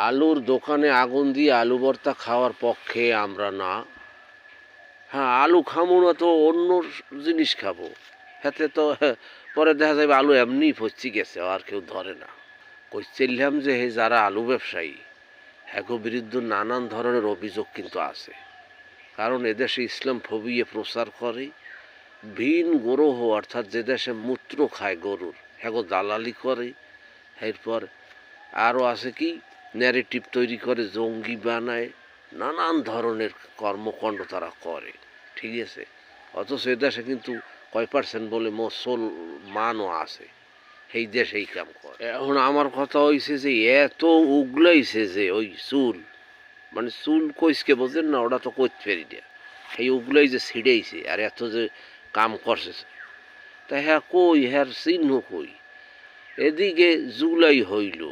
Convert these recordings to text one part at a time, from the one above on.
আলুর দোকানে আগুন দিয়ে আলু ভর্তা খাওয়ার পক্ষে আমরা না। হ্যাঁ, আলু খাবো না তো অন্য জিনিস খাবো। হাতে তো পরে দেখা যাবে আলু এমনিই পচি গেছে, আর কেউ ধরে না। কইছিলাম যে যারা আলু ব্যবসায়ী হ্যাগো বিরুদ্ধে নানান ধরনের অভিযোগ কিন্তু আছে। কারণ এদেশে ইসলাম ফবিয়ে প্রচার করে, ভিন গ্রহ অর্থাৎ যে দেশে মূত্র খায় গরুর হ্যাগো দালালি করে। এরপর আরও আছে কি ন্যারেটিভ তৈরি করে, জঙ্গি বানায়, নানান ধরনের কর্মকাণ্ড তারা করে, ঠিক আছে। অথচ এ দেশে কিন্তু কয় পার্সেন্ট বলে মুসলমানও আছে, এই দেশে এই কাম করে। এখন আমার কথা হয়েছে যে এত উগলাইছে যে ওই চুল, মানে চুল কইসকে বোঝেন না, ওটা তো কইতে পারি না, এই উগলাই যে ছিঁড়েইছে আর এত যে কাম করছে, তা হ্যাঁ কই হ্যার চিহ্ন কই? এদিকে জুলাই হইল,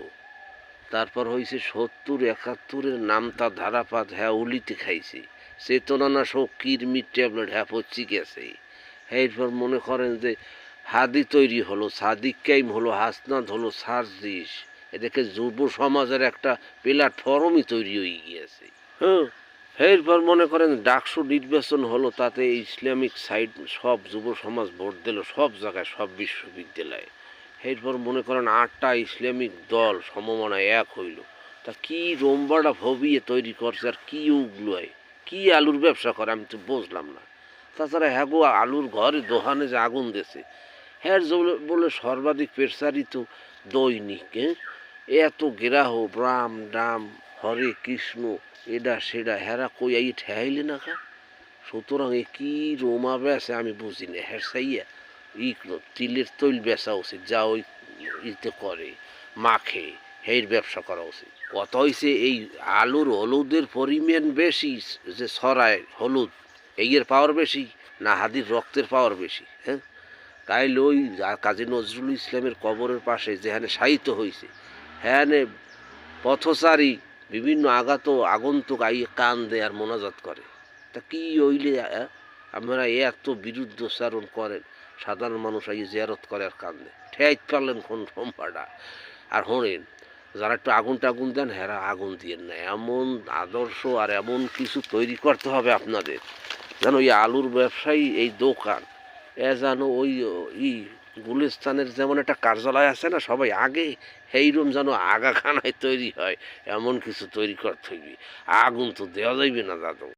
তারপর হয়েছে ৭০-৭১-এর নামতা ধারাপাত, হ্যাঁ উলিতে খাইছে, চেতনা না সব কিরমির ট্যাবলেট হ্যাঁ পচি গেছে। এরপর মনে করেন যে হাদি তৈরি হলো, সাদিক কাইম হলো, হাসনাত হলো, সার্জিস, এদেরকে যুব সমাজের একটা প্ল্যাটফর্মই তৈরি হয়ে গিয়েছে। হ্যাঁ, এরপর মনে করেন ডাকসু নির্বাচন হলো, তাতে ইসলামিক সাইড সব যুব সমাজ ভোট দিল, সব জায়গায়, সব বিশ্ববিদ্যালয়ে। এরপর মনে করেন ৮টা ইসলামিক দল সমমনায় এক হইল। তা কি রোম্বাটা ভবিয়ে তৈরি করছে, আর কি উগলোয় কি আলুর ব্যবসা করে আমি তো বুঝলাম না। তাছাড়া হ্যাগো আলুর ঘরে দোকানে যে আগুন দিয়েছে, হ্যাঁ বলে সর্বাধিক প্রচারিত দৈনিক, এত গেরাহ রাম ডাম হরে কৃষ্ণ এডা সেডা হেরা কই আই ঠেহাইলে না খা। সুতরাং এ কি রোমা বেসে আমি বুঝি না। হ্যাঁ সাইয়া তিলের তৈল বেচা উচিত, যা ওই ইতে করে মাখে, হের ব্যবসা করা উচিত। কথা হয়েছে এই আলুর হলুদের পরিমাণ বেশি, যে ছড়ায় হলুদ, এর পাওয়ার বেশি না হাদির রক্তের পাওয়ার বেশি? হ্যাঁ, কাইল ওই কাজী নজরুল ইসলামের কবরের পাশে যেখানে শায়িত হয়েছে, হ্যাঁ পথচারী বিভিন্ন আগন্তুক আইয়ে কান দেয় আর মোনাজাত করে। তা কি হইলে আপনারা এত বিরুদ্ধচারণ করেন, সাধারণ মানুষ আইয়ে জিয়ারত করে আর কান দেয়, ঠেয়াইতে পারলেন কোন রম্বাটা? আর হলেন যারা একটু আগুন টাগুন দেন, হেরা আগুন দিয়ে না। এমন আদর্শ আর এমন কিছু তৈরি করতে হবে আপনাদের, যেন ওই আলুর ব্যবসায়ী এই দোকান যেন ওই গুলিস্তানের যেমন একটা কার্যালয় আছে না, সবাই আগে সেইরকম যেন আগাখানায় তৈরি হয়, এমন কিছু তৈরি করতে হইবে। আগুন তো দেওয়া যাইবে না দাদু।